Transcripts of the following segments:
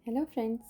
Hello friends.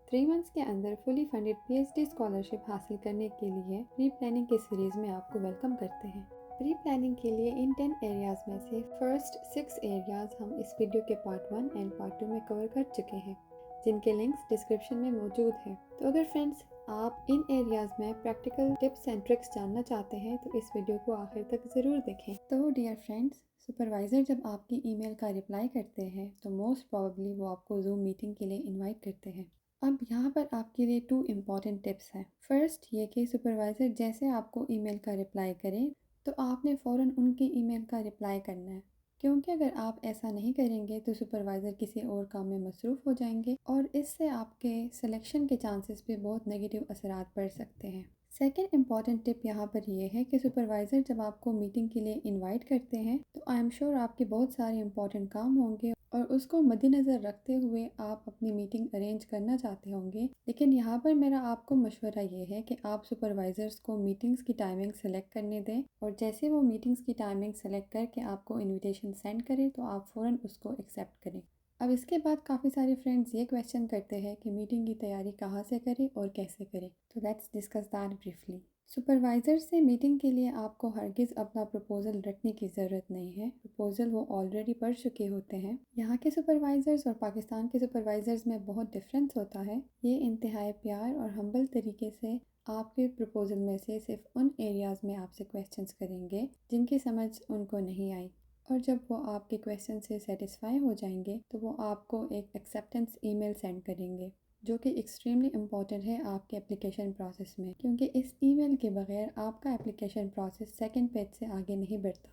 3 months के अंदर fully funded PhD scholarship हासिल करने के लिए प्री प्लानिंग की सीरीज़ में आपको वेलकम करते हैं। प्री प्लानिंग के लिए इन 10 एरियाज़ में से फर्स्ट 6 एरियाज़ हम इस वीडियो के पार्ट 1 एंड पार्ट 2 में कवर कर चुके हैं, जिनके लिंक्स डिस्क्रिप्शन में मौजूद हैं। तो अगर फ्रेंड्स आप इन एरियाज़ में प्रैक्टिकल टिप्स एंड ट्रिक्स जानना चाहते हैं तो इस वीडियो को आखिर तक ज़रूर देखें। तो डियर फ्रेंड्स, सुपरवाइज़र जब आपकी ईमेल का रिप्लाई करते हैं तो मोस्ट प्रोबेबली वो आपको जूम मीटिंग के लिए इनवाइट करते हैं। अब यहाँ पर आपके लिए 2 इम्पॉर्टेंट टिप्स हैं। फर्स्ट ये कि सुपरवाइज़र जैसे आपको ईमेल का रिप्लाई करें तो आपने फ़ौरन उनकी ईमेल का रिप्लाई करना है, क्योंकि अगर आप ऐसा नहीं करेंगे तो सुपरवाइज़र किसी और काम में मसरूफ़ हो जाएंगे और इससे आपके सिलेक्शन के चांसेस पे बहुत नेगेटिव असरात पड़ सकते हैं। सेकेंड इम्पॉर्टेंट टिप यहाँ पर यह है कि सुपरवाइज़र जब आपको मीटिंग के लिए इनवाइट करते हैं तो आई एम श्योर आपके बहुत सारे इम्पॉर्टेंट काम होंगे और उसको मद्देनज़र रखते हुए आप अपनी मीटिंग अरेंज करना चाहते होंगे। लेकिन यहाँ पर मेरा आपको मशवरा ये है कि आप सुपरवाइज़र्स को मीटिंग्स की टाइमिंग सेलेक्ट करने दें और जैसे वो मीटिंग्स की टाइमिंग सेलेक्ट करके आपको इन्विटेशन सेंड करें तो आप फ़ौरन उसको एक्सेप्ट करें। अब इसके बाद काफ़ी सारे फ्रेंड्स ये क्वेश्चन करते हैं कि मीटिंग की तैयारी कहाँ से करें और कैसे करें, तो let's discuss that briefly. Supervisor से मीटिंग के लिए आपको हरगिज़ अपना प्रपोज़ल रखने की ज़रूरत नहीं है। प्रपोज़ल वो ऑलरेडी पढ़ चुके होते हैं। यहाँ के सुपरवाइज़र्स और पाकिस्तान के सुपरवाइज़र्स में बहुत डिफरेंस होता है। ये इंतहाई प्यार और हम्बल तरीके से आपके प्रपोज़ल में से सिर्फ उन एरियाज़ में आपसे क्वेश्चंस करेंगे जिनकी समझ उनको नहीं आई, और जब वो आपके क्वेश्चन से सेटिस्फाई हो जाएंगे तो वो आपको एक एक्सेप्टेंस ईमेल सेंड करेंगे, जो कि एक्सट्रीमली इम्पॉर्टेंट है आपके एप्लीकेशन प्रोसेस में, क्योंकि इस ईमेल के बगैर आपका एप्लीकेशन प्रोसेस सेकंड पेज से आगे नहीं बढ़ता।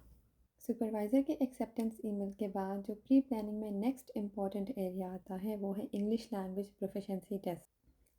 सुपरवाइज़र के एक्सेप्टेंस ईमेल के बाद जो प्री प्लानिंग में नेक्स्ट इम्पॉर्टेंट एरिया आता है वो है इंग्लिश लैंग्वेज प्रोफिशिएंसी टेस्ट।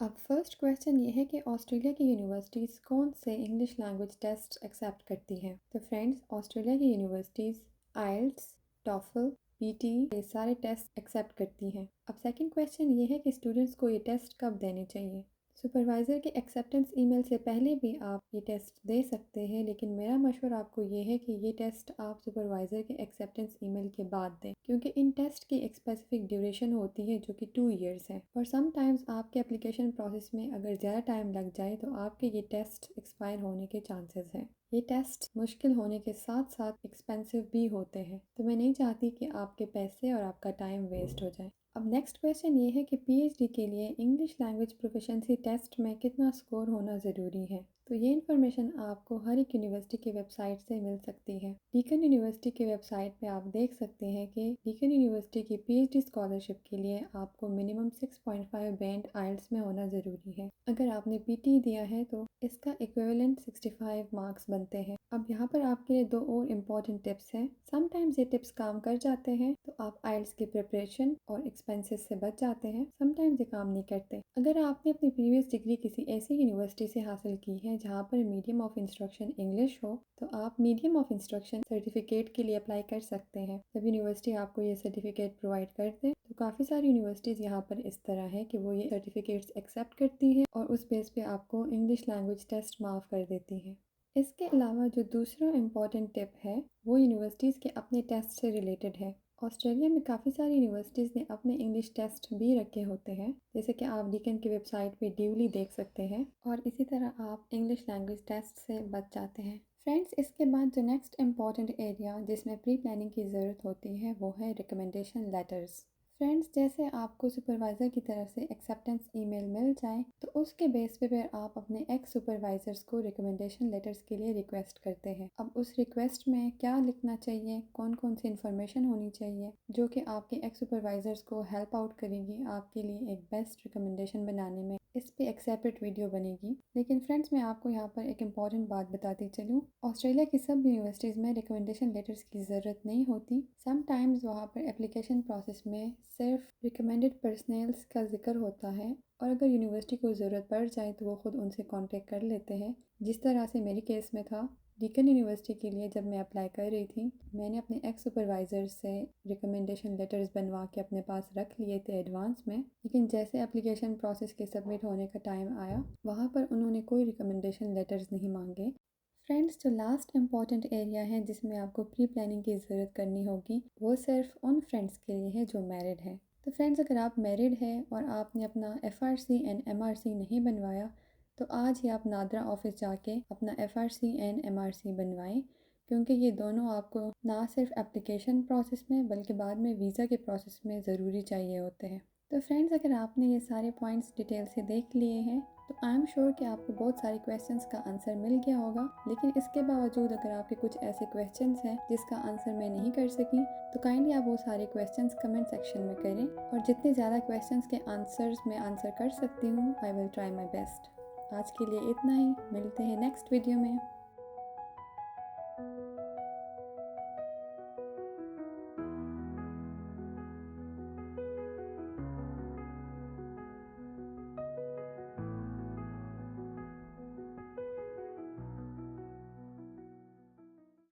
अब फर्स्ट क्वेश्चन ये है कि ऑस्ट्रेलिया की यूनिवर्सिटीज़ कौन से इंग्लिश लैंग्वेज टेस्ट एक्सेप्ट करती हैं। तो फ्रेंड्स, ऑस्ट्रेलिया की यूनिवर्सिटीज़ आइल्ट्स, टॉफल, पीटी ये सारे टेस्ट एक्सेप्ट करती हैं। अब सेकंड क्वेश्चन ये है कि स्टूडेंट्स को ये टेस्ट कब देने चाहिए। सुपरवाइज़र के एक्सेप्टेंस ईमेल से पहले भी आप ये टेस्ट दे सकते हैं, लेकिन मेरा मशवरा आपको ये है कि ये टेस्ट आप सुपरवाइज़र के एक्सेप्टेंस ईमेल के बाद दें, क्योंकि इन टेस्ट की एक स्पेसिफिक ड्यूरेशन होती है जो कि 2 ईयर्स है और समटाइम्स आपके एप्लीकेशन प्रोसेस में अगर ज़्यादा टाइम लग जाए तो आपके ये टेस्ट एक्सपायर होने के चांसेस हैं। ये टेस्ट मुश्किल होने के साथ साथ एक्सपेंसिव भी होते हैं, तो मैं नहीं चाहती कि आपके पैसे और आपका टाइम वेस्ट हो जाए। अब नेक्स्ट क्वेश्चन ये है कि पीएचडी के लिए इंग्लिश लैंग्वेज प्रोफिशिएंसी टेस्ट में कितना स्कोर होना ज़रूरी है। तो ये इन्फॉर्मेशन आपको हर एक यूनिवर्सिटी की वेबसाइट से मिल सकती है। डीकन यूनिवर्सिटी की वेबसाइट पे आप देख सकते हैं कि डीकन यूनिवर्सिटी की पीएचडी स्कॉलरशिप के लिए आपको मिनिमम 6.5 बैंड आइल्ट्स में होना ज़रूरी है। अगर आपने पीटी दिया है तो इसका इक्विवेलेंट 65 मार्क्स बनते हैं। अब यहाँ पर आपके लिए 2 और इम्पॉर्टेंट टिप्स हैं। समटाइम्स ये टिप्स काम कर जाते हैं तो आप आइल्ट्स की प्रिपरेशन और एक्सपेंसेस से बच जाते हैं। समटाइम्स ये काम नहीं करते। अगर आपने अपनी प्रीवियस डिग्री किसी ऐसी यूनिवर्सिटी से हासिल की है जहाँ पर मीडियम ऑफ इंस्ट्रक्शन इंग्लिश हो तो आप मीडियम ऑफ इंस्ट्रक्शन सर्टिफिकेट के लिए अप्लाई कर सकते हैं। जब यूनिवर्सिटी आपको ये सर्टिफिकेट प्रोवाइड कर दे तो काफ़ी सारी यूनिवर्सिटीज़ यहाँ पर इस तरह है कि वो ये सर्टिफिकेट्स एक्सेप्ट करती हैं और उस बेस पे आपको इंग्लिश लैंग्वेज टेस्ट माफ़ कर देती हैं। इसके अलावा जो दूसरा इम्पॉर्टेंट टिप है वो यूनिवर्सिटीज़ के अपने टेस्ट से रिलेटेड है। ऑस्ट्रेलिया में काफ़ी सारी यूनिवर्सिटीज़ ने अपने इंग्लिश टेस्ट भी रखे होते हैं, जैसे कि आप डीकन की वेबसाइट पे ड्यूली देख सकते हैं, और इसी तरह आप इंग्लिश लैंग्वेज टेस्ट से बच जाते हैं। फ्रेंड्स, इसके बाद जो नेक्स्ट इम्पॉर्टेंट एरिया जिसमें प्री प्लानिंग की ज़रूरत होती है वो है रिकमेंडेशन लेटर्स। फ्रेंड्स, जैसे आपको सुपरवाइज़र की तरफ से एक्सेप्टेंस ईमेल मिल जाए तो उसके बेस पे फिर आप अपने एक्स सुपरवाइज़र्स को रिकमेंडेशन लेटर्स के लिए रिक्वेस्ट करते हैं। अब उस रिक्वेस्ट में क्या लिखना चाहिए, कौन कौन सी इन्फॉर्मेशन होनी चाहिए जो कि आपके एक्स सुपरवाइज़र्स को हेल्प आउट करेगी आपके लिए एक बेस्ट रिकमेंडेशन बनाने में, इस पे एक सेपरेट वीडियो बनेगी। लेकिन फ्रेंड्स, मैं आपको यहाँ पर एक इम्पॉर्टेंट बात बताती चलूँ। ऑस्ट्रेलिया की सब यूनिवर्सिटीज़ में रिकमेंडेशन लेटर्स की ज़रूरत नहीं होती। समटाइम्स वहाँ पर एप्लीकेशन प्रोसेस में सिर्फ रिकमेंडेड पर्सनल्स का जिक्र होता है और अगर यूनिवर्सिटी को ज़रूरत पड़ जाए तो वो ख़ुद उनसे कांटेक्ट कर लेते हैं, जिस तरह से मेरे केस में था। डीकन यूनिवर्सिटी के लिए जब मैं अप्लाई कर रही थी मैंने अपने एक्स सुपरवाइज़र से रिकमेंडेशन लेटर्स बनवा के अपने पास रख लिए थे एडवांस में, लेकिन जैसे एप्लीकेशन प्रोसेस के सबमिट होने का टाइम आया वहाँ पर उन्होंने कोई रिकमेंडेशन लेटर्स नहीं मांगे। फ्रेंड्स, जो लास्ट इम्पॉर्टेंट एरिया है जिसमें आपको प्री प्लानिंग की ज़रूरत करनी होगी वो सिर्फ उन फ्रेंड्स के लिए है जो मैरिड है। तो फ्रेंड्स, अगर आप मैरिड हैं और आपने अपना FRC एंड MRC नहीं बनवाया तो आज ही आप नादरा ऑफिस जाके अपना FRC एंड MRC बनवाएं, क्योंकि ये दोनों आपको ना सिर्फ एप्लीकेशन प्रोसेस में बल्कि बाद में वीज़ा के प्रोसेस में ज़रूरी चाहिए होते हैं। तो फ्रेंड्स, अगर आपने ये सारे पॉइंट्स डिटेल से देख लिए हैं तो आई एम श्योर कि आपको बहुत सारे क्वेश्चंस का आंसर मिल गया होगा। लेकिन इसके बावजूद अगर आपके कुछ ऐसे क्वेश्चंस हैं जिसका आंसर मैं नहीं कर सकी तो काइंडली आप वो सारे क्वेश्चंस कमेंट सेक्शन में करें, और जितने ज़्यादा क्वेश्चंस के आंसर्स मैं आंसर कर सकती हूँ I will try my best. आज के लिए इतना ही, मिलते हैं नेक्स्ट वीडियो में।